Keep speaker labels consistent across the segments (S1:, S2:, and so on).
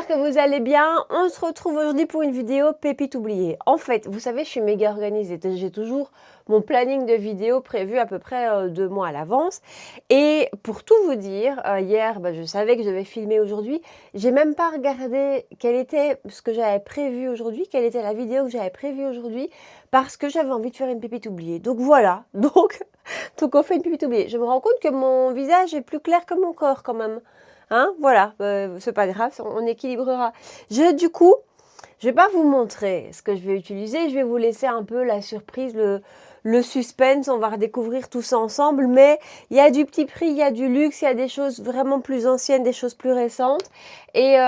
S1: que vous allez bien. On se retrouve aujourd'hui pour une vidéo pépite oubliée. En fait, vous savez, je suis méga organisée. J'ai toujours mon planning de vidéos prévu à peu près 2 mois à l'avance. Et pour tout vous dire, hier, je savais que je devais filmer aujourd'hui. J'ai même pas regardé quel était ce que j'avais prévu aujourd'hui, quelle était la vidéo que j'avais prévue aujourd'hui, parce que j'avais envie de faire une pépite oubliée. Donc voilà, donc on fait une pépite oubliée. Je me rends compte que mon visage est plus clair que mon corps quand même. Hein, voilà, c'est pas grave, on équilibrera. Du coup, je vais pas vous montrer ce que je vais utiliser, je vais vous laisser un peu la surprise, le suspense, on va redécouvrir tout ça ensemble, mais il y a du petit prix, il y a du luxe, il y a des choses vraiment plus anciennes, des choses plus récentes, et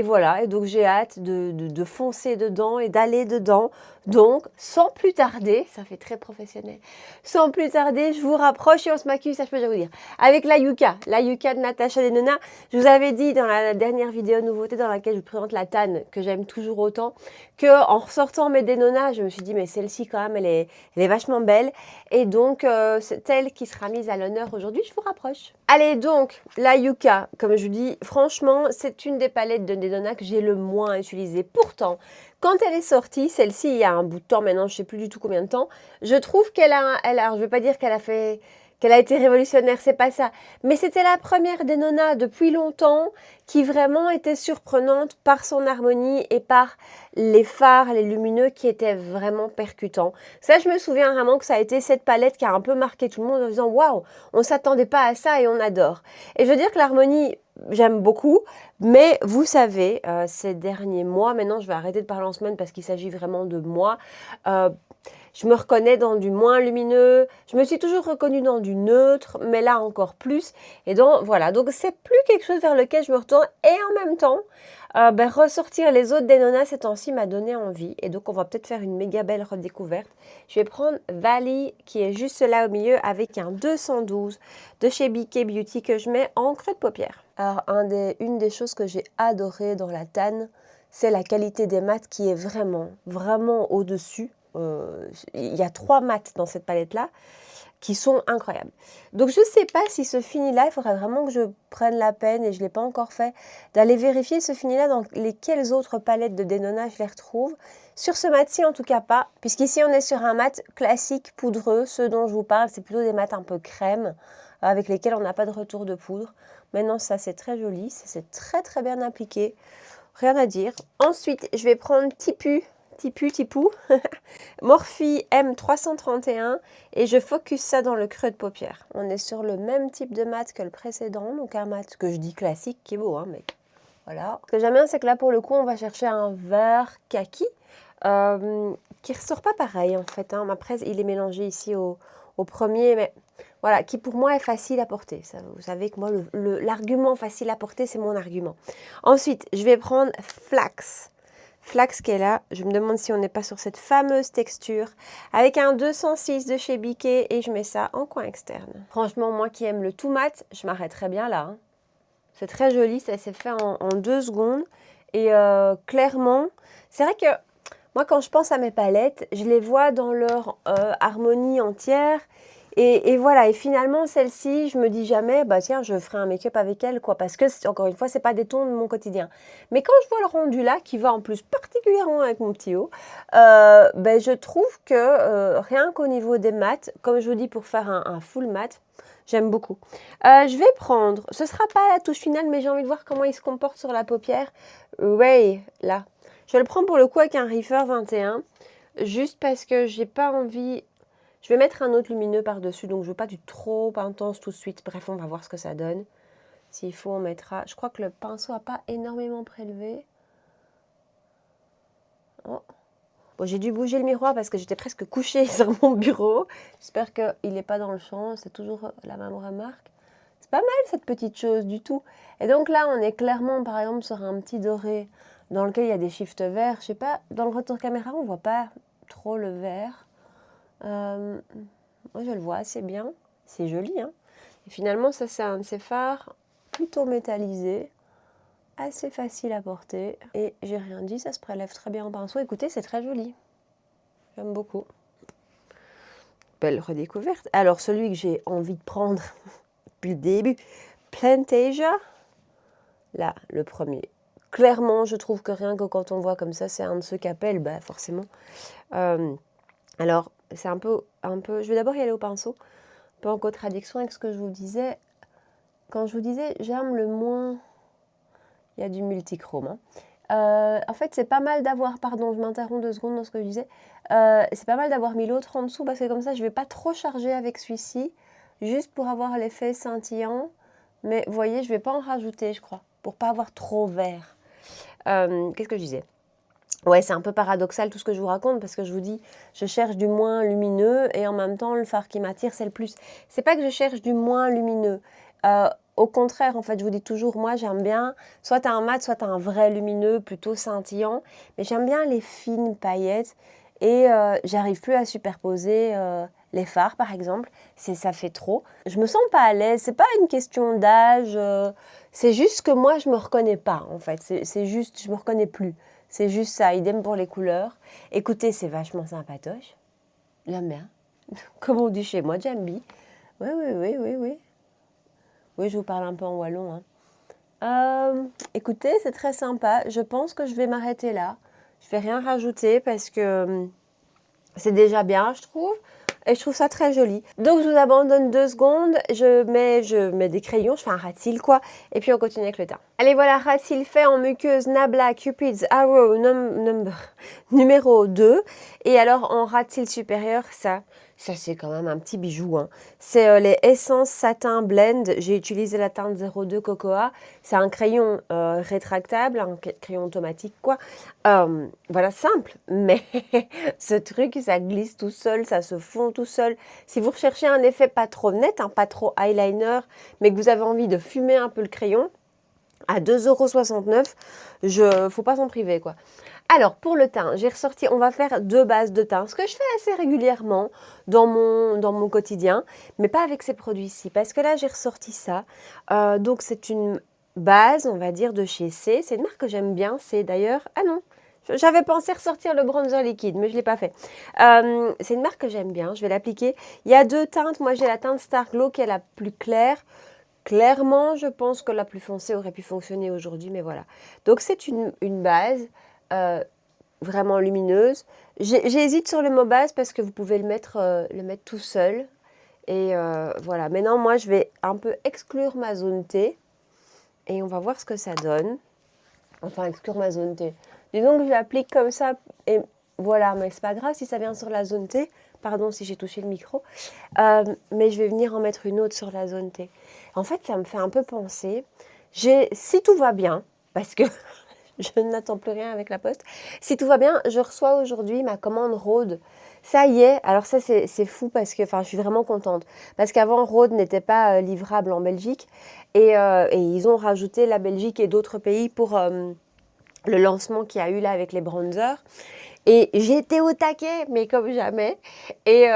S1: voilà, et donc j'ai hâte de foncer dedans et d'aller dedans. Donc, sans plus tarder, ça fait très professionnel, sans plus tarder, je vous rapproche et on se maquille, ça je peux déjà vous dire. Avec la Yuka de Natasha Denona, je vous avais dit dans la dernière vidéo nouveauté dans laquelle je vous présente la Tann, que j'aime toujours autant, qu'en ressortant mes Denona, je me suis dit, mais celle-ci quand même, elle est vachement belle. Et donc, c'est elle qui sera mise à l'honneur aujourd'hui, je vous rapproche. Allez, donc, la Yuka, comme je vous dis, franchement, c'est une des palettes de Denona que j'ai le moins utilisée. Pourtant, quand elle est sortie, celle-ci, il y a un bout de temps maintenant, je ne sais plus du tout combien de temps, je trouve qu'elle a, alors je ne vais pas dire qu'elle a été révolutionnaire, c'est pas ça. Mais c'était la première Denona depuis longtemps qui vraiment était surprenante par son harmonie et par les fards, les lumineux qui étaient vraiment percutants. Ça, je me souviens vraiment que ça a été cette palette qui a un peu marqué tout le monde en disant « Waouh, on s'attendait pas à ça et on adore ». Et je veux dire que l'harmonie, j'aime beaucoup, mais vous savez, ces derniers mois, maintenant je vais arrêter de parler en semaine parce qu'il s'agit vraiment de moi, je me reconnais dans du moins lumineux, je me suis toujours reconnue dans du neutre, mais là encore plus. Et donc voilà, donc c'est plus quelque chose vers lequel je me retourne. Et en même temps, ressortir les autres Denona ces temps-ci m'a donné envie. Et donc on va peut-être faire une méga belle redécouverte. Je vais prendre Valley qui est juste là au milieu avec un 212 de chez BK Beauty que je mets en creux de paupière. Alors une des choses que j'ai adoré dans la Tann, c'est la qualité des mats qui est vraiment, vraiment au-dessus. Il y a 3 mats dans cette palette-là qui sont incroyables. Donc, je ne sais pas si ce fini-là, il faudrait vraiment que je prenne la peine, et je ne l'ai pas encore fait, d'aller vérifier ce fini-là dans lesquelles autres palettes de Denona je les retrouve. Sur ce mat-ci, en tout cas pas, puisqu'ici, on est sur un mat classique, poudreux. Ce dont je vous parle, c'est plutôt des mats un peu crème, avec lesquels on n'a pas de retour de poudre. Maintenant, ça, c'est très joli, c'est très, très bien appliqué. Rien à dire. Ensuite, je vais prendre Tipou, Morphe M331 et je focus ça dans le creux de paupière. On est sur le même type de mat que le précédent, donc un mat que je dis classique, qui est beau, hein, mais voilà. Ce que j'aime bien, c'est que là, pour le coup, on va chercher un vert kaki qui ressort pas pareil, en fait. Hein. Après, il est mélangé ici au premier, mais voilà, qui pour moi est facile à porter. Ça, vous savez que moi, l'argument facile à porter, c'est mon argument. Ensuite, je vais prendre Flax qui est là, je me demande si on n'est pas sur cette fameuse texture, avec un 206 de chez BK et je mets ça en coin externe. Franchement, moi qui aime le tout mat, je m'arrêterais bien là. Hein. C'est très joli, ça s'est fait en 2 secondes. Et clairement, c'est vrai que moi quand je pense à mes palettes, je les vois dans leur harmonie entière. Et voilà, et finalement, celle-ci, je me dis jamais, tiens, je ferai un make-up avec elle, quoi, parce que, encore une fois, c'est pas des tons de mon quotidien. Mais quand je vois le rendu là, qui va en plus particulièrement avec mon petit haut, je trouve que rien qu'au niveau des mats, comme je vous dis, pour faire un full mat, j'aime beaucoup. Je vais prendre, ce sera pas la touche finale, mais j'ai envie de voir comment il se comporte sur la paupière. Ray, là. Je le prends pour le coup avec un Reefer 21, juste parce que j'ai pas envie... Je vais mettre un autre lumineux par-dessus, donc je ne veux pas du trop intense tout de suite. Bref, on va voir ce que ça donne. S'il faut, on mettra... Je crois que le pinceau n'a pas énormément prélevé. Oh. Bon, j'ai dû bouger le miroir parce que j'étais presque couchée sur mon bureau. J'espère qu'il n'est pas dans le champ. C'est toujours la même remarque. C'est pas mal cette petite chose du tout. Et donc là, on est clairement, par exemple, sur un petit doré dans lequel il y a des shifts verts. Je sais pas, dans le retour caméra, on ne voit pas trop le vert. Moi, je le vois assez bien. C'est joli, hein. Et finalement, ça, c'est un de ces fards plutôt métallisé, assez facile à porter. Et j'ai rien dit, ça se prélève très bien en pinceau. Écoutez, c'est très joli. J'aime beaucoup. Belle redécouverte. Alors, celui que j'ai envie de prendre depuis le début, Plantasia. Là, le premier clairement, je trouve que rien que quand on voit comme ça, c'est un de ceux qui appellent, bah forcément. Alors, c'est un peu... Je vais d'abord y aller au pinceau, un peu en contradiction avec ce que je vous disais. Quand je vous disais, j'aime le moins... Il y a du multichrome, hein. En fait, c'est pas mal d'avoir, pardon, je m'interromps 2 secondes dans ce que je disais, c'est pas mal d'avoir mis l'autre en dessous parce que comme ça, je vais pas trop charger avec celui-ci, juste pour avoir l'effet scintillant. Mais vous voyez, je vais pas en rajouter, je crois, pour pas avoir trop vert. Qu'est-ce que je disais? Ouais, c'est un peu paradoxal tout ce que je vous raconte parce que je vous dis, je cherche du moins lumineux et en même temps, le fard qui m'attire, c'est le plus. C'est pas que je cherche du moins lumineux. Au contraire, en fait, je vous dis toujours, moi, j'aime bien, soit tu as un mat, soit tu as un vrai lumineux, plutôt scintillant. Mais j'aime bien les fines paillettes et j'arrive plus à superposer les fards, par exemple. Ça fait trop. Je me sens pas à l'aise. C'est pas une question d'âge. C'est juste que moi, je me reconnais pas, en fait. C'est juste, je me reconnais plus. C'est juste ça. Idem pour les couleurs. Écoutez, c'est vachement sympatoche. J'aime bien. Comme on dit chez moi, j'aime bien. Oui, oui, oui, oui, oui. Oui, je vous parle un peu en wallon, hein. Écoutez, c'est très sympa. Je pense que je vais m'arrêter là. Je vais rien rajouter parce que c'est déjà bien, je trouve. Et je trouve ça très joli. Donc, je vous abandonne 2 secondes. Je mets des crayons, je fais un rat-il, quoi. Et puis, on continue avec le teint. Allez, voilà, rat-il fait en muqueuse Nabla Cupid's Arrow numéro 2. Et alors, en rat-il supérieur, ça c'est quand même un petit bijou, hein. C'est les Essence Satin Blend. J'ai utilisé la teinte 02 Cocoa. C'est un crayon rétractable, un crayon automatique, quoi. Voilà, simple. Mais ce truc, ça glisse tout seul, ça se fond tout seul. Si vous recherchez un effet pas trop net, pas trop eyeliner, mais que vous avez envie de fumer un peu le crayon, à 2,69 €, faut pas s'en priver, quoi. Alors, pour le teint, j'ai ressorti, on va faire 2 bases de teint, ce que je fais assez régulièrement dans mon quotidien, mais pas avec ces produits-ci, parce que là, j'ai ressorti ça. Donc, c'est une base, on va dire, de chez C. C'est une marque que j'aime bien, c'est d'ailleurs... Ah non, j'avais pensé ressortir le bronzer liquide, mais je ne l'ai pas fait. C'est une marque que j'aime bien, je vais l'appliquer. Il y a 2 teintes, moi j'ai la teinte Star Glow qui est la plus claire. Clairement, je pense que la plus foncée aurait pu fonctionner aujourd'hui, mais voilà. Donc, c'est une base vraiment lumineuse. J'hésite sur le mot base parce que vous pouvez le mettre tout seul. Et voilà. Maintenant, moi, je vais un peu exclure ma zone T. Et on va voir ce que ça donne. Enfin, exclure ma zone T. Disons que je l'applique comme ça. Et voilà, mais c'est pas grave si ça vient sur la zone T. Pardon si j'ai touché le micro. Mais je vais venir en mettre une autre sur la zone T. En fait, ça me fait un peu penser. Si tout va bien, parce que je n'attends plus rien avec la poste. Si tout va bien, je reçois aujourd'hui ma commande Rhode. Ça y est, alors ça c'est fou parce que je suis vraiment contente. Parce qu'avant, Rhode n'était pas livrable en Belgique. Et ils ont rajouté la Belgique et d'autres pays pour le lancement qu'il y a eu là avec les bronzers. Et j'étais au taquet, mais comme jamais. Et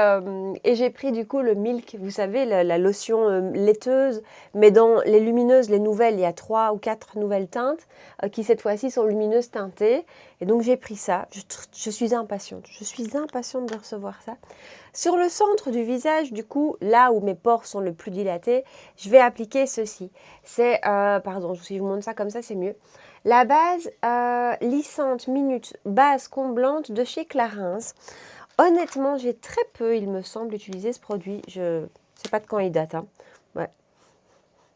S1: j'ai pris du coup le Milk, vous savez, la lotion laiteuse. Mais dans les lumineuses, les nouvelles, il y a 3 ou 4 nouvelles teintes qui cette fois-ci sont lumineuses teintées. Et donc j'ai pris ça. Je suis impatiente. Je suis impatiente de recevoir ça. Sur le centre du visage, du coup, là où mes pores sont le plus dilatés, je vais appliquer ceci. C'est, pardon, si je vous montre ça comme ça, c'est mieux. La base lissante minute base comblante de chez Clarins. Honnêtement, j'ai très peu, il me semble, utilisé ce produit. Je ne sais pas de quand il date, hein. Ouais.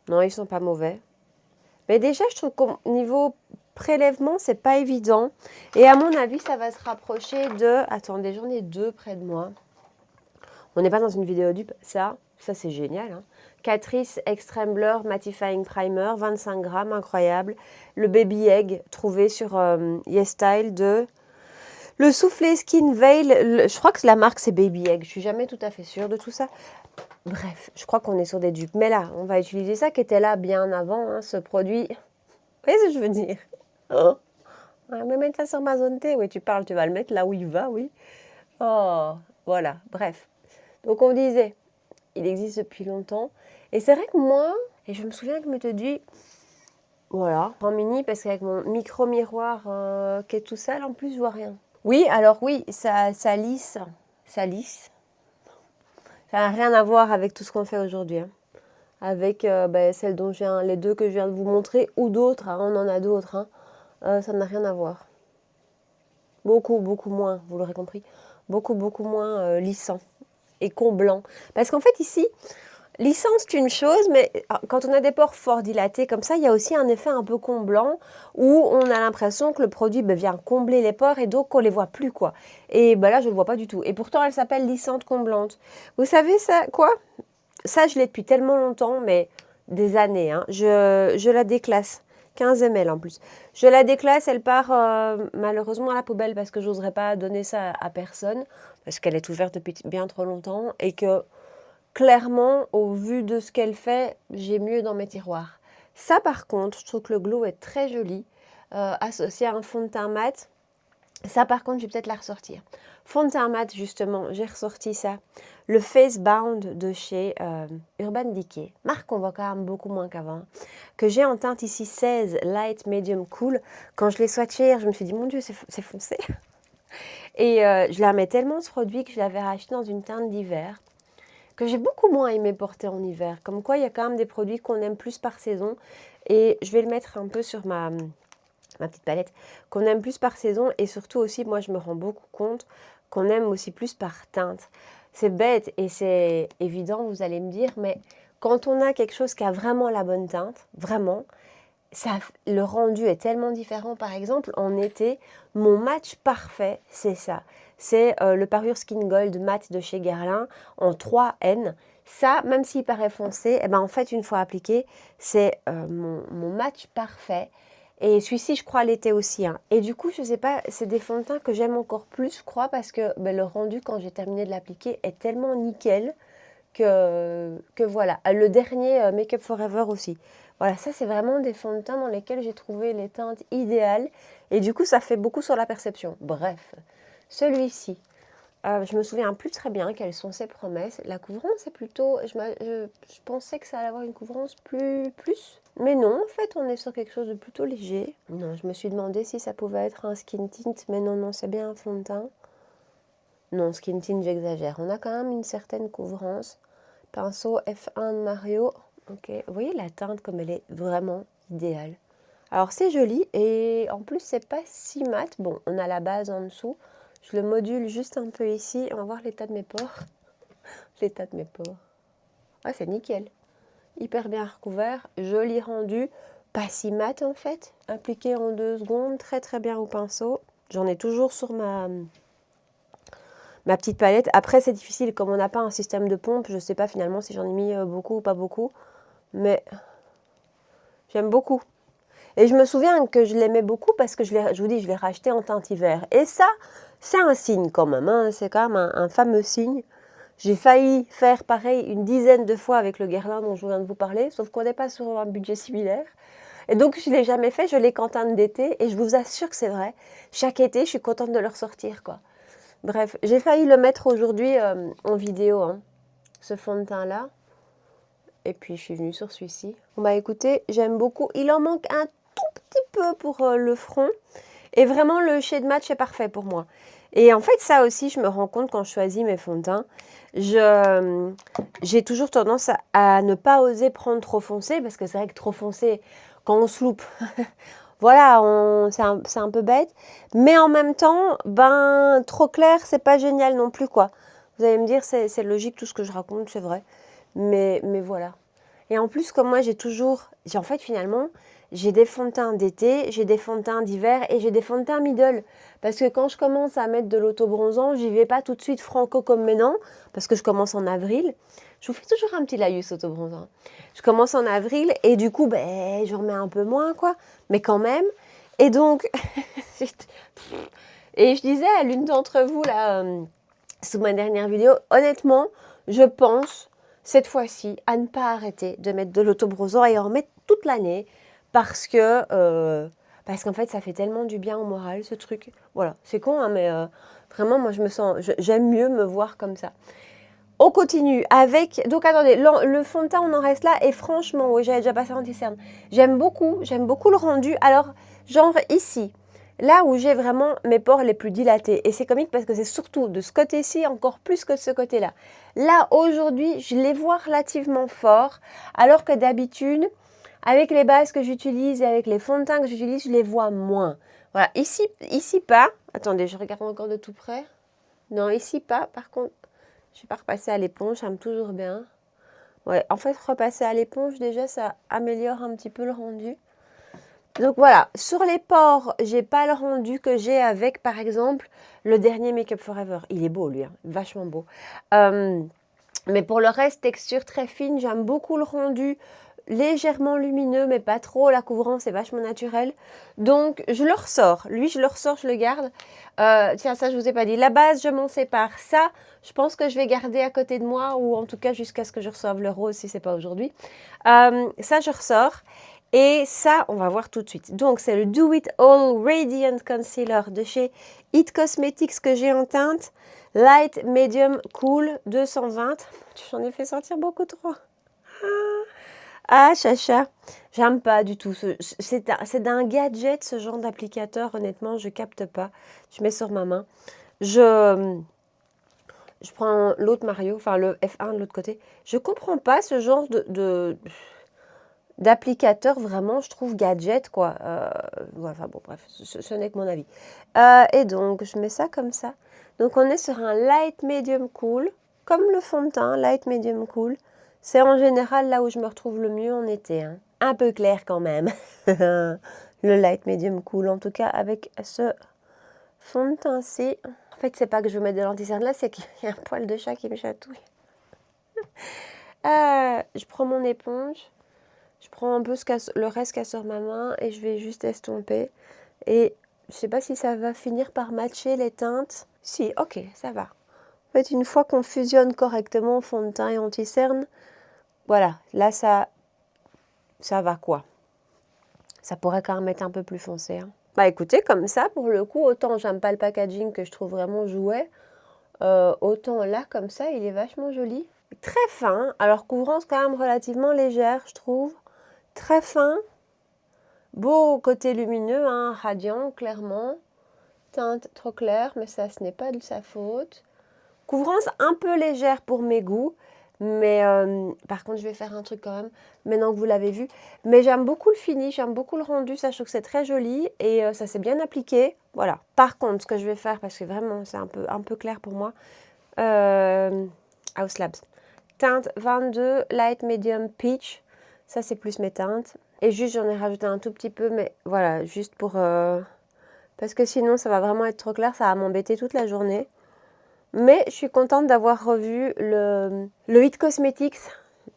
S1: Non, ils sont pas mauvais. Mais déjà, je trouve qu'au niveau prélèvement, c'est pas évident. Et à mon avis, ça va se rapprocher de... Attendez, j'en ai 2 près de moi. On n'est pas dans une vidéo dupe. Ça c'est génial, hein. Catrice Extreme Blur Mattifying Primer, 25 grammes, incroyable. Le Baby Egg, trouvé sur YesStyle de... Le soufflé Skin Veil, je crois que la marque c'est Baby Egg. Je suis jamais tout à fait sûre de tout ça. Bref, je crois qu'on est sur des dupes. Mais là, on va utiliser ça qui était là bien avant, hein, ce produit. Vous voyez ce que je veux dire? Oh. Ouais, mais mettre ça sur ma zone T. Oui, tu parles, tu vas le mettre là où il va, oui. Oh, voilà, bref. Donc on disait, il existe depuis longtemps. Et c'est vrai que moi, et je me souviens que je m'étais dit, voilà, en mini, parce qu'avec mon micro-miroir qui est tout sale, en plus, je vois rien. Oui, alors oui, ça lisse. Ça lisse. Ça n'a rien à voir avec tout ce qu'on fait aujourd'hui, hein. Avec celles dont les 2 que je viens de vous montrer, ou d'autres, hein, on en a d'autres, hein. ça n'a rien à voir. Beaucoup, beaucoup moins, vous l'aurez compris, beaucoup, beaucoup moins lissant et comblant. Parce qu'en fait, ici, lissant, c'est une chose, mais quand on a des pores fort dilatés comme ça, il y a aussi un effet un peu comblant où on a l'impression que le produit vient combler les pores et donc on les voit plus, quoi. Et là, je ne le vois pas du tout. Et pourtant, elle s'appelle lissante comblante. Vous savez ça, quoi? Ça, je l'ai depuis tellement longtemps, mais des années, hein. Je la déclasse. 15 ml en plus. Je la déclasse, elle part malheureusement à la poubelle parce que j'oserais pas donner ça à personne, parce qu'elle est ouverte depuis bien trop longtemps et que clairement, au vu de ce qu'elle fait, j'ai mieux dans mes tiroirs. Ça, par contre, je trouve que le glow est très joli, associé à un fond de teint mat. Ça, par contre, je vais peut-être la ressortir. Fond de teint mat, justement, j'ai ressorti ça. Le Face Bound de chez Urban Decay. Marque qu'on voit quand même beaucoup moins qu'avant. Que j'ai en teinte ici 16, Light, Medium, Cool. Quand je l'ai swatché hier, je me suis dit, mon Dieu, c'est foncé. Et je l'aimais tellement ce produit que je l'avais racheté dans une teinte d'hiver, que j'ai beaucoup moins aimé porter en hiver. Comme quoi, il y a quand même des produits qu'on aime plus par saison. Et je vais le mettre un peu sur ma petite palette, qu'on aime plus par saison. Et surtout aussi, moi, je me rends beaucoup compte qu'on aime aussi plus par teinte. C'est bête et c'est évident, vous allez me dire, mais quand on a quelque chose qui a vraiment la bonne teinte, vraiment, le rendu est tellement différent. Par exemple, en été, mon match parfait, c'est ça. C'est le Parure Skin Gold Matte de chez Guerlain en 3N. Ça, même s'il paraît foncé, en fait, une fois appliqué, c'est mon match parfait. Et celui-ci, je crois, l'été aussi. Hein. Et du coup, je sais pas, c'est des fonds de teint que j'aime encore plus, je crois, parce que le rendu, quand j'ai terminé de l'appliquer, est tellement nickel que voilà. Le dernier Make Up Forever aussi. Voilà, ça c'est vraiment des fonds de teint dans lesquels j'ai trouvé les teintes idéales. Et du coup, ça fait beaucoup sur la perception. Bref, celui-ci, je me souviens plus très bien quelles sont ses promesses. La couvrance est plutôt... Je pensais que ça allait avoir une couvrance plus. Mais non, en fait, on est sur quelque chose de plutôt léger. Non, je me suis demandé si ça pouvait être un skin tint. Mais non, c'est bien un fond de teint. Non, skin tint, j'exagère. On a quand même une certaine couvrance. Pinceau F1 de Mario. Ok, vous voyez la teinte comme elle est vraiment idéale. Alors c'est joli et en plus c'est pas si mat. Bon, on a la base en dessous. Je le module juste un peu ici. On va voir l'état de mes pores. L'état de mes pores. Ah, c'est nickel. Hyper bien recouvert. Joli rendu. Pas si mat en fait. Appliqué en 2 secondes. Très très bien au pinceau. J'en ai toujours sur ma petite palette. Après, c'est difficile, comme on n'a pas un système de pompe, je ne sais pas finalement si j'en ai mis beaucoup ou pas beaucoup, mais j'aime beaucoup. Et je me souviens que je l'aimais beaucoup parce que je vous dis, je l'ai racheté en teinte hiver. Et ça, c'est un signe quand même, hein. C'est quand même un fameux signe. J'ai failli faire pareil une dizaine de fois avec le Guerlain dont je viens de vous parler, sauf qu'on n'est pas sur un budget similaire. Et donc, je ne l'ai jamais fait, je l'ai qu'en teinte d'été, et je vous assure que c'est vrai. Chaque été, je suis contente de le ressortir, quoi. Bref, j'ai failli le mettre aujourd'hui en vidéo, hein, ce fond de teint-là. Et puis, je suis venue sur celui-ci. Bon, écoutez, j'aime beaucoup. Il en manque un tout petit peu pour le front. Et vraiment, le shade match est parfait pour moi. Et en fait, ça aussi, je me rends compte quand je choisis mes fonds de teint. J'ai toujours tendance à ne pas oser prendre trop foncé. Parce que c'est vrai que trop foncé, quand on se loupe... Voilà, c'est un peu bête. Mais en même temps, trop clair, c'est pas génial non plus, quoi. Vous allez me dire, c'est logique, tout ce que je raconte, c'est vrai. Mais voilà. Et en plus, comme moi, en fait, finalement, j'ai des fonds de teint d'été, j'ai des fonds de teint d'hiver et j'ai des fonds de teint middle. Parce que quand je commence à mettre de l'autobronzant, j'y vais pas tout de suite franco comme maintenant, parce que je commence en avril. Je vous fais toujours un petit laïus autobronzant. Je commence en avril et du coup, je remets un peu moins, quoi. Mais quand même. Et donc, et je disais à l'une d'entre vous, là, sous ma dernière vidéo, honnêtement, je pense, cette fois-ci, à ne pas arrêter de mettre de l'autobronzant et en mettre toute l'année parce qu'en fait, ça fait tellement du bien au moral, ce truc. Voilà, c'est con, hein, mais vraiment, moi, j'aime mieux me voir comme ça. On continue avec... Donc, attendez, le fond de teint, on en reste là. Et franchement, oui, j'avais déjà passé anti-cerne. J'aime beaucoup le rendu. Alors, genre ici, là où j'ai vraiment mes pores les plus dilatés. Et c'est comique parce que c'est surtout de ce côté-ci, encore plus que de ce côté-là. Là, aujourd'hui, je les vois relativement forts. Alors que d'habitude, avec les bases que j'utilise et avec les fonds de teint que j'utilise, je les vois moins. Voilà, ici pas. Attendez, je regarde encore de tout près. Non, ici pas. Par contre, je vais pas repasser à l'éponge, ça me toujours bien. Ouais, en fait, repasser à l'éponge, déjà, ça améliore un petit peu le rendu. Donc voilà, sur les pores, j'ai pas le rendu que j'ai avec, par exemple, le dernier Make Up Forever. Il est beau, lui, hein, vachement beau. Mais pour le reste, texture très fine, j'aime beaucoup le rendu. Légèrement lumineux, mais pas trop. La couvrance est vachement naturelle. Donc, je le ressors. Lui, je le ressors, je le garde. Tiens, ça, je vous ai pas dit. La base, je m'en sépare. Ça, je pense que je vais garder à côté de moi, ou en tout cas jusqu'à ce que je reçoive le rose, si c'est pas aujourd'hui. Ça, je ressors. Et ça, on va voir tout de suite. Donc, c'est le Do It All Radiant Concealer de chez It Cosmetics que j'ai en teinte. Light, Medium, Cool, 220. J'en ai fait sortir beaucoup trop. Ah, chacha, j'aime pas du tout. C'est d'un gadget, ce genre d'applicateur. Honnêtement, je capte pas. Je mets sur ma main. Je prends l'autre Mario, enfin le F1 de l'autre côté. Je comprends pas ce genre d'applicateur, vraiment, je trouve gadget, quoi. Ouais, enfin bon, bref, ce n'est que mon avis. Et donc, je mets ça comme ça. Donc, on est sur un light, medium, cool, comme le fond de teint, light, medium, cool. C'est en général là où je me retrouve le mieux en été. Hein. Un peu clair quand même. Le light, medium, cool, en tout cas, avec ce fond de teint-ci. En fait, c'est pas que je veux mettre de l'anti-cerne là, c'est qu'il y a un poil de chat qui me chatouille. Je prends mon éponge. Je prends un peu le reste qu'il y a sur ma main et je vais juste estomper. Et je ne sais pas si ça va finir par matcher les teintes. Si, ok, ça va. En fait, une fois qu'on fusionne correctement fond de teint et anti-cerne, voilà, là, ça va quoi. Ça pourrait quand même être un peu plus foncé. Hein. Bah écoutez, comme ça, pour le coup, autant j'aime pas le packaging que je trouve vraiment jouet, autant là, comme ça, il est vachement joli. Très fin, alors couvrance quand même relativement légère, je trouve. Très fin, beau côté lumineux, hein, radiant, clairement. Teinte trop claire, mais ça, ce n'est pas de sa faute. Couvrance un peu légère pour mes goûts, mais par contre, je vais faire un truc quand même, maintenant que vous l'avez vu. Mais j'aime beaucoup le fini, j'aime beaucoup le rendu, ça, je trouve que c'est très joli et ça s'est bien appliqué. Voilà. Par contre, ce que je vais faire, parce que vraiment, c'est un peu clair pour moi, House Labs. Teinte 22, Light Medium Peach. Ça, c'est plus mes teintes. Et juste, j'en ai rajouté un tout petit peu, mais voilà, juste pour... parce que sinon, ça va vraiment être trop clair, ça va m'embêter toute la journée. Mais je suis contente d'avoir revu le It Cosmetics.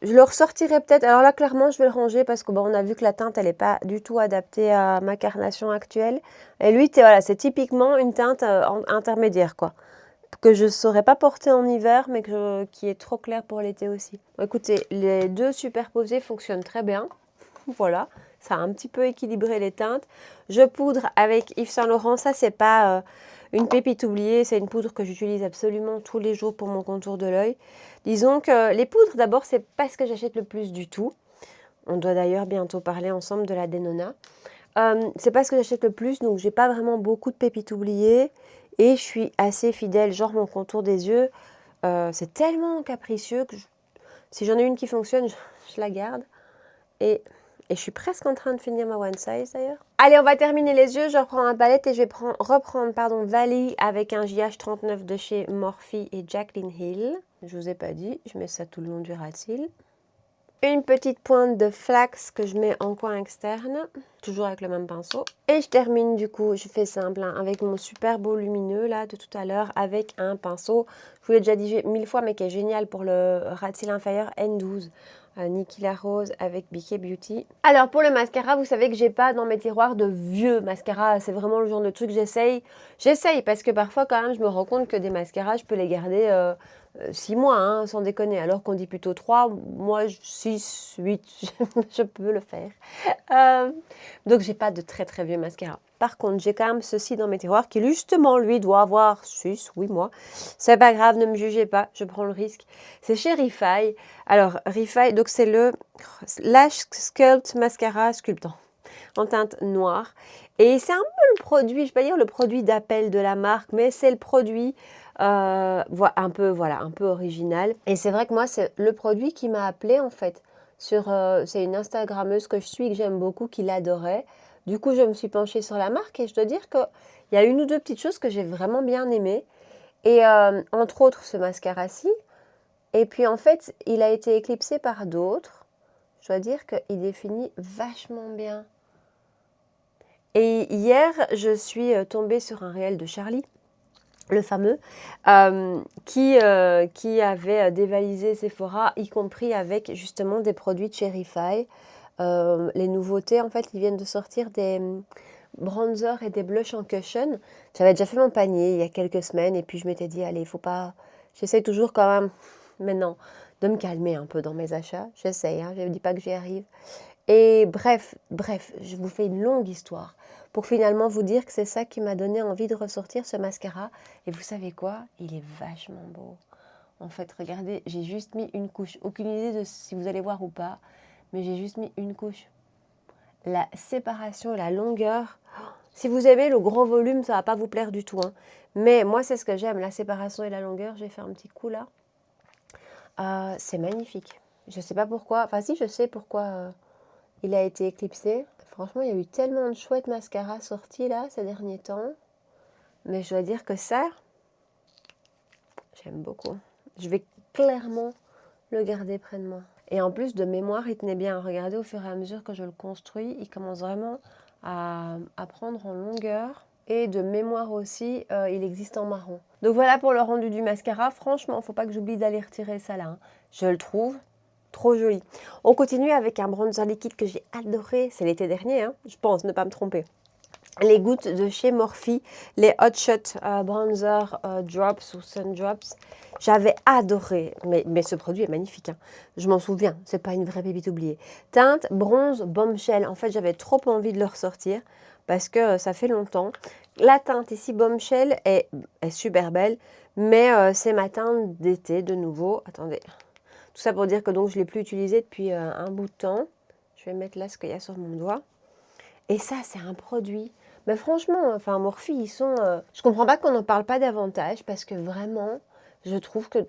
S1: Je le ressortirai peut-être. Alors là, clairement, je vais le ranger parce que on a vu que la teinte, elle n'est pas du tout adaptée à ma carnation actuelle. Et lui, voilà, c'est typiquement une teinte intermédiaire, quoi. Que je ne saurais pas porter en hiver, mais qui est trop clair pour l'été aussi. Écoutez, les deux superposés fonctionnent très bien. Voilà, ça a un petit peu équilibré les teintes. Je poudre avec Yves Saint Laurent. Ça, c'est pas une pépite oubliée. C'est une poudre que j'utilise absolument tous les jours pour mon contour de l'œil. Disons que les poudres, d'abord, c'est pas ce que j'achète le plus du tout. On doit d'ailleurs bientôt parler ensemble de la Denona. C'est pas ce que j'achète le plus, donc j'ai pas vraiment beaucoup de pépites oubliées. Et je suis assez fidèle, genre mon contour des yeux, c'est tellement capricieux que si j'en ai une qui fonctionne, je la garde. Et je suis presque en train de finir ma One Size d'ailleurs. Allez, on va terminer les yeux. Je reprends ma palette et je vais reprendre Valley avec un JH39 de chez Morphe et Jaclyn Hill. Je vous ai pas dit, je mets ça tout le long du ras de cils. Une petite pointe de flax que je mets en coin externe, toujours avec le même pinceau. Et je termine du coup, je fais simple, hein, avec mon super beau lumineux là de tout à l'heure, avec un pinceau, je vous l'ai déjà dit 1000 fois, mais qui est génial pour le ras de cils inférieur, N12. Niki La Rose avec BK Beauty. Alors pour le mascara, vous savez que j'ai pas dans mes tiroirs de vieux mascaras. C'est vraiment le genre de truc que j'essaye. J'essaye parce que parfois quand même je me rends compte que des mascaras, je peux les garder 6 mois, hein, sans déconner. Alors qu'on dit plutôt 3, moi 6, 8, je peux le faire. Donc j'ai pas de très très vieux mascaras. Par contre, j'ai quand même ceci dans mes tiroirs qui justement, lui, doit avoir 6, 8 mois. C'est pas grave, ne me jugez pas, je prends le risque. C'est chez Refy. Alors, Refy, donc c'est le Lash Sculpt Mascara Sculptant en teinte noire. Et c'est un peu le produit, je ne vais pas dire le produit d'appel de la marque, mais c'est le produit un peu original. Et c'est vrai que moi, c'est le produit qui m'a appelé en fait. c'est une Instagrammeuse que je suis et que j'aime beaucoup, qui l'adorait. Du coup, je me suis penchée sur la marque et je dois dire qu'il y a une ou deux petites choses que j'ai vraiment bien aimées. Et entre autres, ce mascara-ci. Et puis en fait, il a été éclipsé par d'autres. Je dois dire qu'il définit vachement bien. Et hier, je suis tombée sur un réel de Charlie, le fameux, qui avait dévalisé Sephora, y compris avec justement des produits de Cherify. Les nouveautés, en fait, ils viennent de sortir des bronzers et des blushs en cushion. J'avais déjà fait mon panier il y a quelques semaines et puis je m'étais dit, allez, il faut pas... J'essaie toujours quand même, maintenant, de me calmer un peu dans mes achats. J'essaye, hein, je ne dis pas que j'y arrive. Et bref, je vous fais une longue histoire pour finalement vous dire que c'est ça qui m'a donné envie de ressortir ce mascara. Et vous savez quoi? Il est vachement beau. En fait, regardez, j'ai juste mis une couche. Aucune idée de si vous allez voir ou pas, mais j'ai juste mis une couche. La séparation et la longueur, si vous aimez le gros volume, ça ne va pas vous plaire du tout, hein. Mais moi, c'est ce que j'aime, la séparation et la longueur. J'ai fait un petit coup là. C'est magnifique. Je ne sais pas pourquoi, enfin si, je sais pourquoi il a été éclipsé. Franchement, il y a eu tellement de chouettes mascaras sortis là, ces derniers temps. Mais je dois dire que ça, j'aime beaucoup. Je vais clairement le garder près de moi. Et en plus, de mémoire, il tenait bien. Regardez, au fur et à mesure que je le construis, il commence vraiment à prendre en longueur. Et de mémoire aussi, il existe en marron. Donc voilà pour le rendu du mascara. Franchement, il ne faut pas que j'oublie d'aller retirer ça là, hein. Je le trouve trop joli. On continue avec un bronzer liquide que j'ai adoré. C'est l'été dernier, hein, je pense, ne pas me tromper. Les gouttes de chez Morphe, les Hot Shot Bronzer Drops ou Sun Drops. J'avais adoré, mais ce produit est magnifique, hein. Je m'en souviens, c'est pas une vraie pépite oubliée. Teinte bronze bombshell. En fait, j'avais trop envie de le ressortir parce que ça fait longtemps. La teinte ici bombshell est super belle, mais c'est ma teinte d'été de nouveau. Attendez, tout ça pour dire que donc je ne l'ai plus utilisé depuis un bout de temps. Je vais mettre là ce qu'il y a sur mon doigt. Et ça, c'est un produit. Mais franchement, enfin, Morphe, ils sont... je comprends pas qu'on n'en parle pas davantage parce que vraiment, je trouve que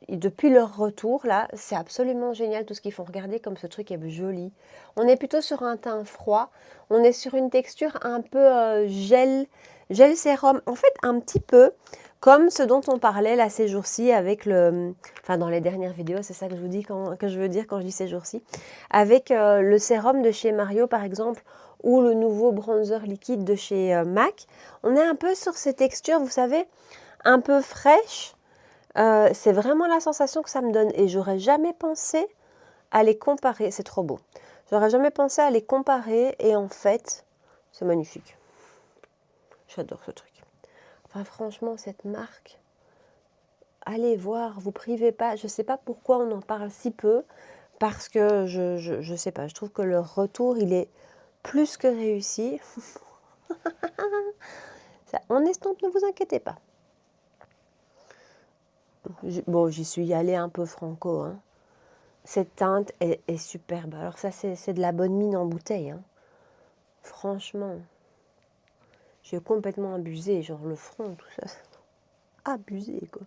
S1: depuis leur retour, là, c'est absolument génial tout ce qu'ils font. Regardez comme ce truc est joli. On est plutôt sur un teint froid. On est sur une texture un peu gel sérum. En fait, un petit peu comme ce dont on parlait là ces jours-ci avec le... Enfin, dans les dernières vidéos, c'est ça que je vous dis que je veux dire quand je dis ces jours-ci. Avec le sérum de chez Mario, par exemple, ou le nouveau bronzer liquide de chez MAC. On est un peu sur ces textures, vous savez, un peu fraîches. C'est vraiment la sensation que ça me donne. Et j'aurais jamais pensé à les comparer. C'est trop beau. J'aurais jamais pensé à les comparer. Et en fait, c'est magnifique. J'adore ce truc. Enfin, franchement, cette marque, allez voir, vous privez pas. Je ne sais pas pourquoi on en parle si peu. Parce que je sais pas. Je trouve que le retour, il est plus que réussi. Ça, on estompe, ne vous inquiétez pas. Bon, j'y suis allée un peu franco, hein. Cette teinte est superbe. Alors ça, c'est de la bonne mine en bouteille, hein. Franchement, j'ai complètement abusé. Genre le front, tout ça. Abusé, quoi.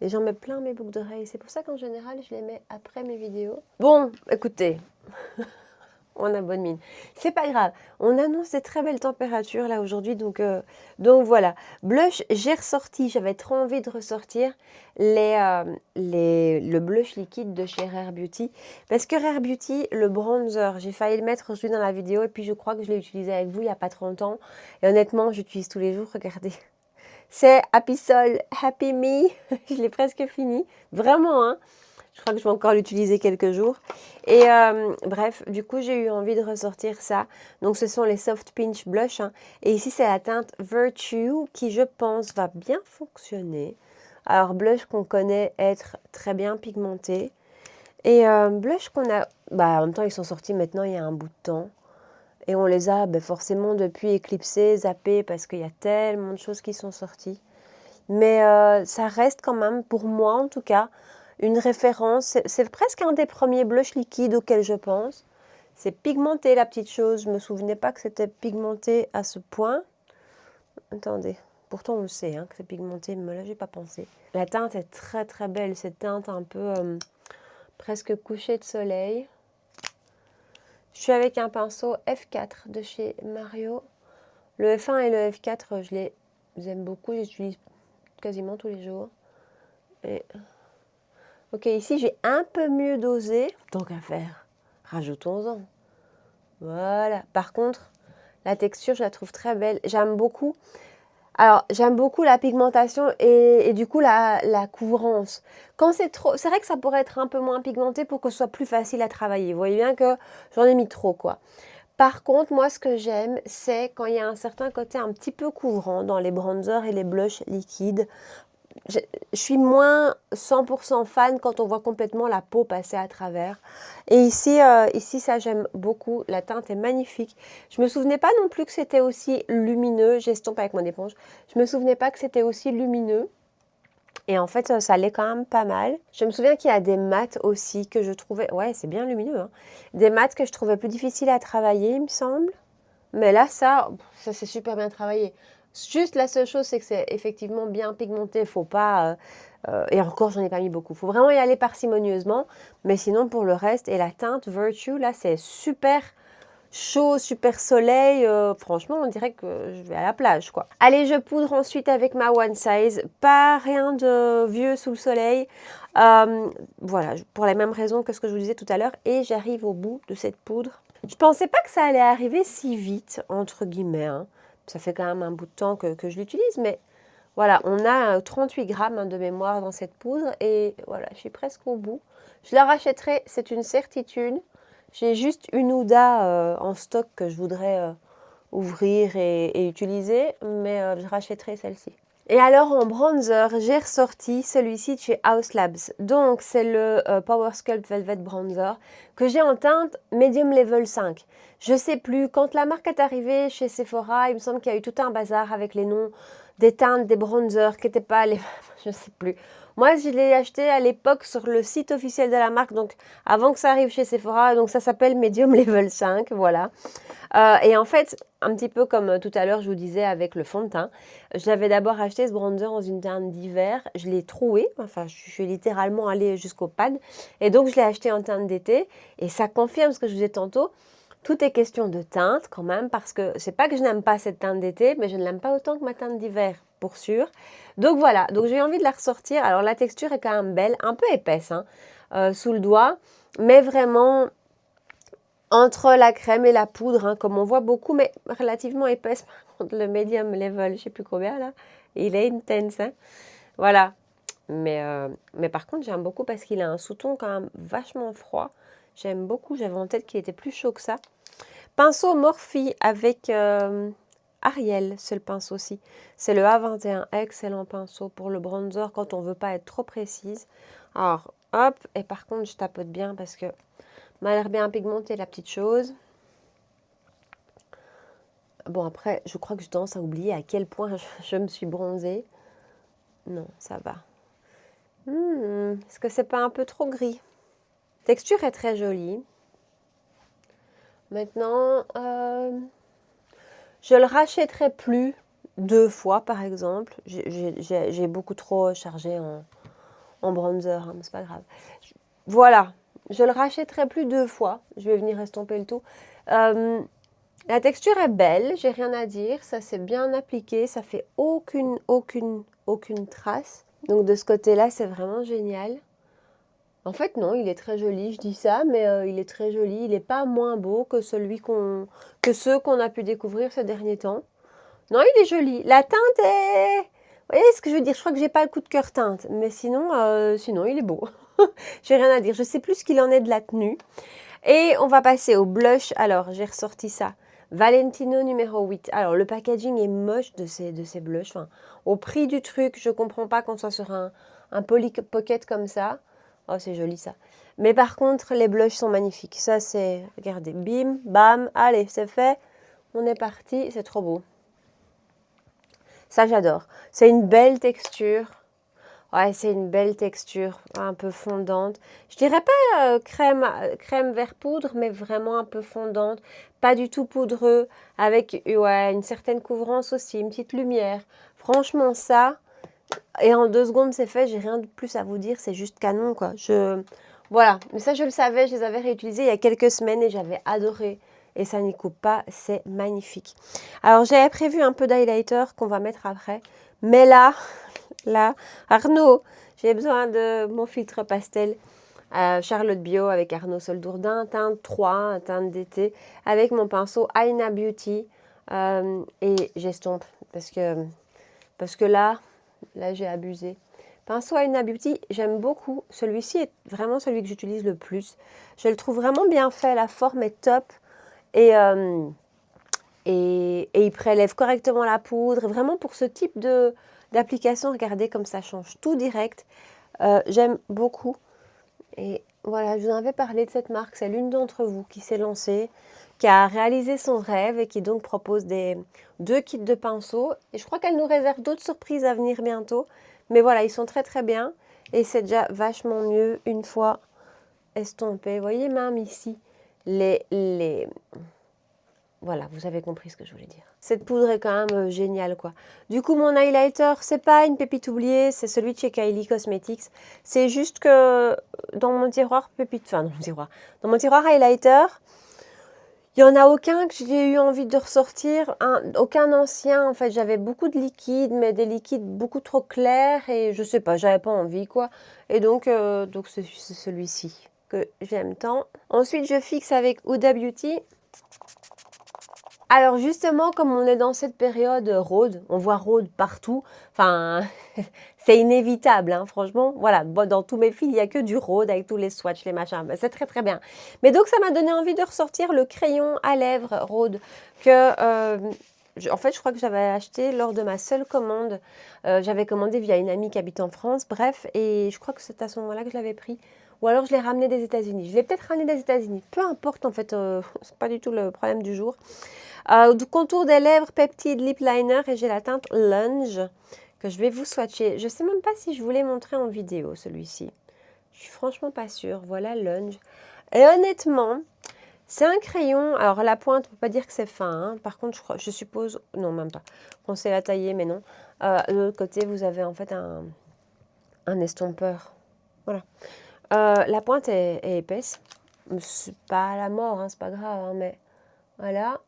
S1: Et j'en mets plein mes boucles d'oreilles. C'est pour ça qu'en général, je les mets après mes vidéos. Bon, écoutez, on a bonne mine. C'est pas grave. On annonce des très belles températures là aujourd'hui. Donc voilà. Blush, j'ai ressorti. J'avais trop envie de ressortir le blush liquide de chez Rare Beauty. Parce que Rare Beauty, le bronzer, j'ai failli le mettre aujourd'hui dans la vidéo. Et puis je crois que je l'ai utilisé avec vous il n'y a pas trop longtemps. Et honnêtement, j'utilise tous les jours. Regardez. C'est Happy Soul, Happy Me. Je l'ai presque fini. Vraiment, hein. Je crois que je vais encore l'utiliser quelques jours. Et bref, du coup, j'ai eu envie de ressortir ça. Donc, ce sont les Soft Pinch Blush, hein. Et ici, c'est la teinte Virtue qui, je pense, va bien fonctionner. Alors, blush qu'on connaît être très bien pigmenté. Et blush qu'on a... Bah, en même temps, ils sont sortis maintenant il y a un bout de temps. Et on les a forcément depuis éclipsés, zappés, parce qu'il y a tellement de choses qui sont sorties. Mais ça reste quand même, pour moi en tout cas, une référence. C'est presque un des premiers blushs liquides auxquels je pense. C'est pigmenté la petite chose. Je ne me souvenais pas que c'était pigmenté à ce point. Attendez, pourtant on le sait hein, que c'est pigmenté, mais là j'ai pas pensé. La teinte est très très belle, cette teinte un peu presque coucher de soleil. Je suis avec un pinceau F4 de chez Mario. Le F1 et le F4, je les aime beaucoup, j'utilise quasiment tous les jours. Et... Ok, ici j'ai un peu mieux dosé, tant qu'à faire, rajoutons-en. Voilà, par contre, la texture, je la trouve très belle, j'aime beaucoup. Alors, j'aime beaucoup la pigmentation et du coup la couvrance. Quand c'est trop, c'est vrai que ça pourrait être un peu moins pigmenté pour que ce soit plus facile à travailler. Vous voyez bien que j'en ai mis trop, quoi. Par contre, moi, ce que j'aime, c'est quand il y a un certain côté un petit peu couvrant dans les bronzers et les blushs liquides. Je suis moins 100% fan quand on voit complètement la peau passer à travers. Et ici, ça j'aime beaucoup. La teinte est magnifique. Je me souvenais pas non plus que c'était aussi lumineux. J'estompe avec mon éponge. Je me souvenais pas que c'était aussi lumineux. Et en fait, ça l'est quand même pas mal. Je me souviens qu'il y a des mats aussi que je trouvais... Ouais, c'est bien lumineux, hein. Des mats que je trouvais plus difficiles à travailler, il me semble. Mais là, ça c'est super bien travaillé. Juste la seule chose, c'est que c'est effectivement bien pigmenté. Faut pas... et encore, j'en ai pas mis beaucoup. Faut vraiment y aller parcimonieusement. Mais sinon, pour le reste, et la teinte Virtue, là, c'est super chaud, super soleil. Franchement, on dirait que je vais à la plage, quoi. Allez, je poudre ensuite avec ma One Size. Pas rien de vieux sous le soleil. Voilà, pour les mêmes raisons que ce que je vous disais tout à l'heure. Et j'arrive au bout de cette poudre. Je pensais pas que ça allait arriver si vite, entre guillemets, hein. Ça fait quand même un bout de temps que je l'utilise, mais voilà, on a 38 grammes, hein, de mémoire dans cette poudre et voilà, je suis presque au bout. Je la rachèterai, c'est une certitude. J'ai juste une Huda en stock que je voudrais ouvrir et utiliser, mais je rachèterai celle-ci. Et alors en bronzer, j'ai ressorti celui-ci de chez Haus Labs. Donc c'est le Power Sculpt Velvet Bronzer que j'ai en teinte Medium Level 5. Je sais plus, quand la marque est arrivée chez Sephora, il me semble qu'il y a eu tout un bazar avec les noms des teintes, des bronzers qui n'étaient pas les... je sais plus. Moi, je l'ai acheté à l'époque sur le site officiel de la marque, donc avant que ça arrive chez Sephora, donc ça s'appelle Medium Level 5, voilà. Et en fait, un petit peu comme tout à l'heure, je vous disais avec le fond de teint, je l'avais d'abord acheté ce bronzer dans une teinte d'hiver, je l'ai troué, enfin je suis littéralement allée jusqu'au pad, et donc je l'ai acheté en teinte d'été, et ça confirme ce que je vous disais tantôt, tout est question de teinte quand même, parce que c'est pas que je n'aime pas cette teinte d'été, mais je ne l'aime pas autant que ma teinte d'hiver, pour sûr. Donc voilà, donc j'ai envie de la ressortir, alors la texture est quand même belle, un peu épaisse, hein, sous le doigt, mais vraiment... entre la crème et la poudre, hein, comme on voit beaucoup, mais relativement épaisse. Par contre, le medium level, je ne sais plus combien là, il est intense. Hein. Voilà. Mais par contre, j'aime beaucoup parce qu'il a un sous-ton quand même vachement froid. J'aime beaucoup. J'avais en tête qu'il était plus chaud que ça. Pinceau Morphe avec Ariel, c'est le pinceau-ci. C'est le A21, excellent pinceau pour le bronzer quand on ne veut pas être trop précise. Alors, hop, et par contre, je tapote bien parce que m'a l'air bien pigmentée la petite chose. Bon après, je crois que je tendance à oublier à quel point je me suis bronzée. Non, ça va. Est-ce que c'est pas un peu trop gris? Texture est très jolie. Maintenant, je le rachèterai plus 2 fois par exemple. J'ai beaucoup trop chargé en bronzer, hein, mais c'est pas grave. Voilà. Je le rachèterai plus 2 fois. Je vais venir estomper le tout. La texture est belle, j'ai rien à dire. Ça s'est bien appliqué. Ça fait aucune trace. Donc de ce côté-là, c'est vraiment génial. En fait, non, il est très joli. Je dis ça, mais il est très joli. Il n'est pas moins beau que ceux qu'on a pu découvrir ces derniers temps. Non, il est joli. La teinte est... Vous voyez ce que je veux dire? Je crois que j'ai pas le coup de cœur teinte. Mais sinon, il est beau. J'ai rien à dire. Je sais plus ce qu'il en est de la tenue. Et on va passer au blush. Alors, j'ai ressorti ça. Valentino numéro 8. Alors, le packaging est moche de ces blushs. Enfin, au prix du truc, je comprends pas qu'on soit sur un Polly Pocket comme ça. Oh, c'est joli ça. Mais par contre, les blushs sont magnifiques. Ça, c'est... Regardez, bim, bam. Allez, c'est fait. On est parti. C'est trop beau. Ça, j'adore. C'est une belle texture. Ouais, c'est une belle texture, un peu fondante. Je dirais pas crème vert poudre, mais vraiment un peu fondante. Pas du tout poudreux, avec ouais, une certaine couvrance aussi, une petite lumière. Franchement, ça, et en 2 secondes, c'est fait. J'ai rien de plus à vous dire, c'est juste canon, quoi. Voilà, mais ça je le savais, je les avais réutilisés il y a quelques semaines et j'avais adoré. Et ça n'y coupe pas, c'est magnifique. Alors j'avais prévu un peu d'highlighter qu'on va mettre après. Mais là, Arnaud, j'ai besoin de mon filtre pastel. Charlotte Bio avec Arnaud Soldourdin, teinte 3, un teinte d'été, avec mon pinceau Aina Beauty. Et j'estompe parce que là j'ai abusé. Pinceau Aina Beauty, j'aime beaucoup. Celui-ci est vraiment celui que j'utilise le plus. Je le trouve vraiment bien fait, la forme est top. Et il prélève correctement la poudre. Et vraiment pour ce type d'application, regardez comme ça change tout direct. J'aime beaucoup. Et voilà, je vous en avais parlé de cette marque. C'est l'une d'entre vous qui s'est lancée, qui a réalisé son rêve et qui donc propose 2 kits de pinceaux. Et je crois qu'elle nous réserve d'autres surprises à venir bientôt. Mais voilà, ils sont très très bien. Et c'est déjà vachement mieux une fois estompé. Vous voyez même ici, voilà, vous avez compris ce que je voulais dire. Cette poudre est quand même géniale, quoi. Du coup, mon highlighter, c'est pas une pépite oubliée, c'est celui de chez Kylie Cosmetics. C'est juste que dans mon tiroir dans mon tiroir highlighter, il n'y en a aucun que j'ai eu envie de ressortir, aucun ancien. En fait, j'avais beaucoup de liquides, mais des liquides beaucoup trop clairs et je sais pas, j'avais pas envie, quoi. Et donc c'est celui-ci que j'aime tant. Ensuite, je fixe avec Huda Beauty. Alors justement, comme on est dans cette période rôde, on voit rôde partout, enfin, c'est inévitable, hein, franchement. Voilà, dans tous mes fils, il n'y a que du rôde avec tous les swatchs, les machins, ben, c'est très très bien. Mais donc ça m'a donné envie de ressortir le crayon à lèvres rôde que... en fait, je crois que j'avais acheté lors de ma seule commande. J'avais commandé via une amie qui habite en France, bref, et je crois que c'est à ce moment-là que je l'avais pris. Ou alors je l'ai ramené des États-Unis. Je l'ai peut-être ramené des États-Unis. Peu importe, en fait, c'est pas du tout le problème du jour. Du contour des lèvres, Peptide Lip Liner et j'ai la teinte Lunge que je vais vous swatcher. Je ne sais même pas si je vous l'ai montré en vidéo, celui-ci. Je suis franchement pas sûre. Voilà Lunge. Et honnêtement, c'est un crayon. Alors la pointe, on ne peut pas dire que c'est fin. Hein. Par contre, je suppose... Non, même pas. On sait la tailler, mais non. De l'autre côté, vous avez en fait un estompeur. Voilà. La pointe est épaisse. C'est pas à la mort, hein, c'est pas grave. Hein, mais voilà.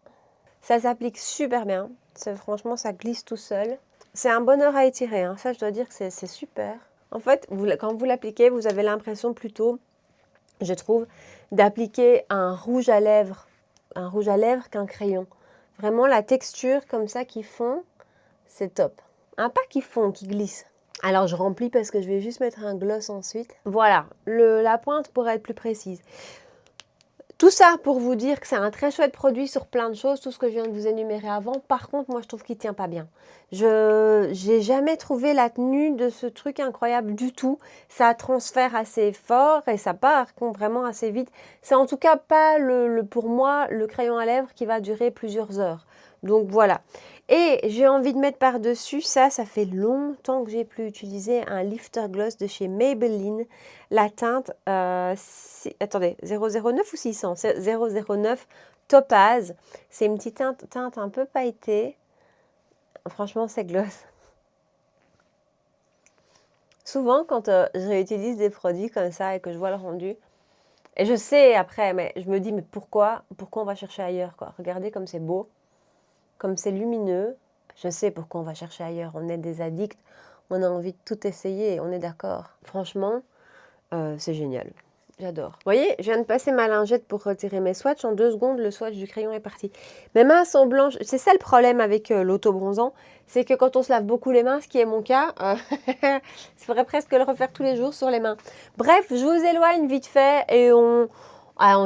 S1: Ça s'applique super bien. Franchement, ça glisse tout seul. C'est un bonheur à étirer. Hein. Ça, je dois dire que c'est super. En fait, quand vous l'appliquez, vous avez l'impression plutôt, je trouve, d'appliquer un rouge à lèvres qu'un crayon. Vraiment, la texture comme ça qui fond, c'est top. Un pas qui fond, qui glisse. Alors, je remplis parce que je vais juste mettre un gloss ensuite. Voilà, la pointe pour être plus précise. Tout ça pour vous dire que c'est un très chouette produit sur plein de choses, tout ce que je viens de vous énumérer avant. Par contre, moi, je trouve qu'il ne tient pas bien. Je n'ai jamais trouvé la tenue de ce truc incroyable du tout. Ça transfère assez fort et ça part vraiment assez vite. C'est en tout cas pas, pour moi, le crayon à lèvres qui va durer plusieurs heures. Donc voilà. Et j'ai envie de mettre par-dessus, ça fait longtemps que j'ai plus utilisé un lifter gloss de chez Maybelline. La teinte, attendez, 009 ou 600 c'est 009 Topaz. C'est une petite teinte un peu pailletée. Franchement, c'est gloss. Souvent, quand je réutilise des produits comme ça et que je vois le rendu, et je sais après, mais je me dis, mais pourquoi on va chercher ailleurs, quoi. Regardez comme c'est beau. Comme c'est lumineux, je sais pourquoi on va chercher ailleurs. On est des addicts, on a envie de tout essayer, on est d'accord. Franchement, c'est génial. J'adore. Vous voyez, je viens de passer ma lingette pour retirer mes swatchs. En 2 secondes, le swatch du crayon est parti. Mes mains sont blanches. C'est ça le problème avec l'auto-bronzant. C'est que quand on se lave beaucoup les mains, ce qui est mon cas, il faudrait presque le refaire tous les jours sur les mains. Bref, je vous éloigne vite fait et on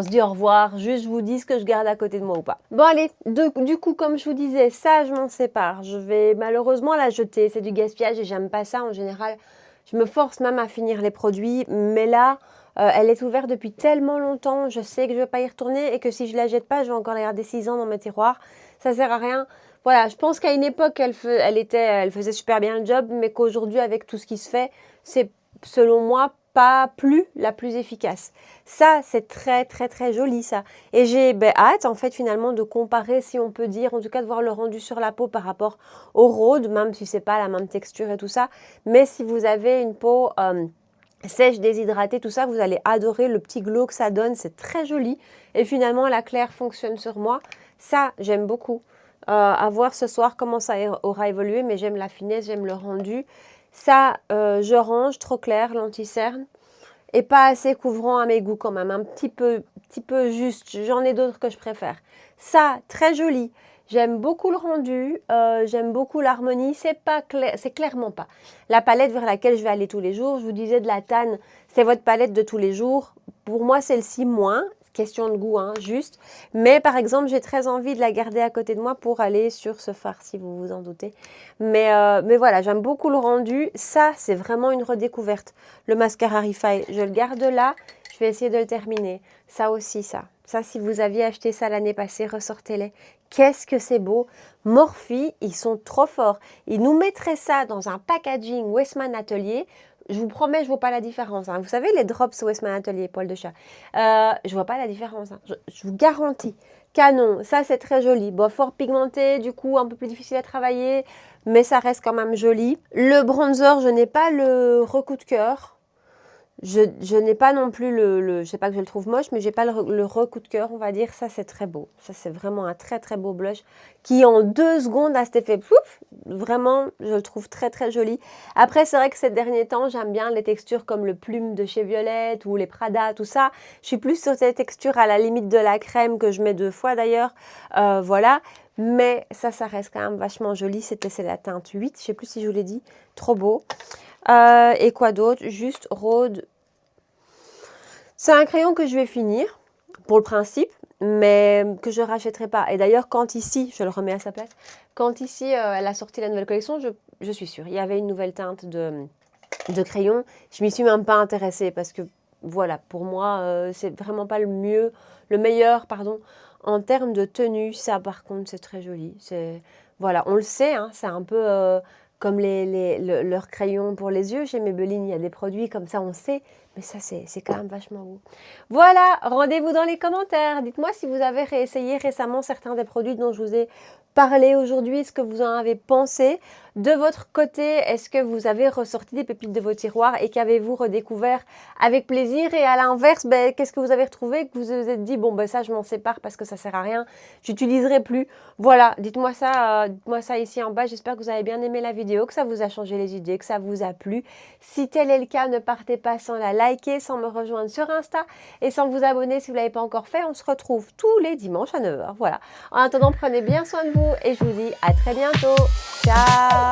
S1: se dit au revoir, juste je vous dis ce que je garde à côté de moi ou pas. Bon allez, du coup comme je vous disais, ça je m'en sépare. Je vais malheureusement la jeter, c'est du gaspillage et j'aime pas ça en général. Je me force même à finir les produits, mais là, elle est ouverte depuis tellement longtemps, je sais que je ne vais pas y retourner et que si je la jette pas, je vais encore la garder 6 ans dans mes tiroirs. Ça sert à rien. Voilà, je pense qu'à une époque, elle faisait super bien le job, mais qu'aujourd'hui, avec tout ce qui se fait, c'est selon moi pas la plus efficace. Ça, c'est très très très joli ça. Et j'ai hâte en fait finalement de comparer, si on peut dire, en tout cas de voir le rendu sur la peau par rapport au rhôde, même si c'est pas la même texture et tout ça. Mais si vous avez une peau sèche, déshydratée, tout ça, vous allez adorer le petit glow que ça donne, c'est très joli. Et finalement, la claire fonctionne sur moi. Ça, j'aime beaucoup. À voir ce soir comment ça aura évolué, mais j'aime la finesse, j'aime le rendu. Ça, je range, trop clair, l'anti-cerne. Et pas assez couvrant à mes goûts quand même, un petit peu juste. J'en ai d'autres que je préfère. Ça, très joli. J'aime beaucoup le rendu, j'aime beaucoup l'harmonie. C'est pas clair, c'est clairement pas la palette vers laquelle je vais aller tous les jours. Je vous disais de la Tann, c'est votre palette de tous les jours. Pour moi, celle-ci moins. Question de goût, hein, juste. Mais par exemple, j'ai très envie de la garder à côté de moi pour aller sur ce fard, si vous vous en doutez. Mais voilà, j'aime beaucoup le rendu. Ça, c'est vraiment une redécouverte. Le mascara Refi, je le garde là. Je vais essayer de le terminer. Ça aussi, ça. Ça, si vous aviez acheté ça l'année passée, ressortez-les. Qu'est-ce que c'est beau. Morphe, ils sont trop forts. Ils nous mettraient ça dans un packaging Westman Atelier. Je vous promets, je ne vois pas la différence. Hein. Vous savez, les drops Westman Atelier, poil de chat. Je ne vois pas la différence. Hein. Je vous garantis. Canon, ça c'est très joli. Bon, fort pigmenté, du coup un peu plus difficile à travailler, mais ça reste quand même joli. Le bronzer, je n'ai pas le recoup de cœur. Je n'ai pas non plus je sais pas que je le trouve moche, mais j'ai pas le recoup de cœur, on va dire. Ça, c'est très beau. Ça, c'est vraiment un très, très beau blush qui, en 2 secondes, a cet effet pouf. Vraiment, je le trouve très, très joli. Après, c'est vrai que ces derniers temps, j'aime bien les textures comme le Plume de chez Violette ou les Prada, tout ça. Je suis plus sur ces textures à la limite de la crème que je mets 2 fois d'ailleurs. Voilà. Mais ça reste quand même vachement joli. C'est la teinte 8. Je sais plus si je vous l'ai dit. Trop beau. Et quoi d'autre? Juste Rhode. C'est un crayon que je vais finir, pour le principe, mais que je ne rachèterai pas. Et d'ailleurs, quand ici, je le remets à sa place, quand ici, elle a sorti la nouvelle collection, je suis sûre, il y avait une nouvelle teinte de crayon. Je m'y suis même pas intéressée parce que, voilà, pour moi, c'est vraiment pas le meilleur, pardon, en termes de tenue. Ça, par contre, c'est très joli. Voilà, on le sait, hein, c'est un peu comme leurs crayons pour les yeux. Chez Maybelline, il y a des produits comme ça, on sait. Mais ça, c'est quand même vachement beau. Voilà, rendez-vous dans les commentaires. Dites-moi si vous avez réessayé récemment certains des produits dont je vous ai parlé aujourd'hui, ce que vous en avez pensé. De votre côté, est-ce que vous avez ressorti des pépites de vos tiroirs et qu'avez-vous redécouvert avec plaisir? Et à l'inverse, qu'est-ce que vous avez retrouvé que vous vous êtes dit, bon, ça, je m'en sépare parce que ça sert à rien, j'utiliserai plus. Voilà, dites-moi ça ici en bas. J'espère que vous avez bien aimé la vidéo, que ça vous a changé les idées, que ça vous a plu. Si tel est le cas, ne partez pas sans la liker, sans me rejoindre sur Insta et sans vous abonner si vous ne l'avez pas encore fait. On se retrouve tous les dimanches à 9 h. Voilà. En attendant, prenez bien soin de vous et je vous dis à très bientôt. Ciao!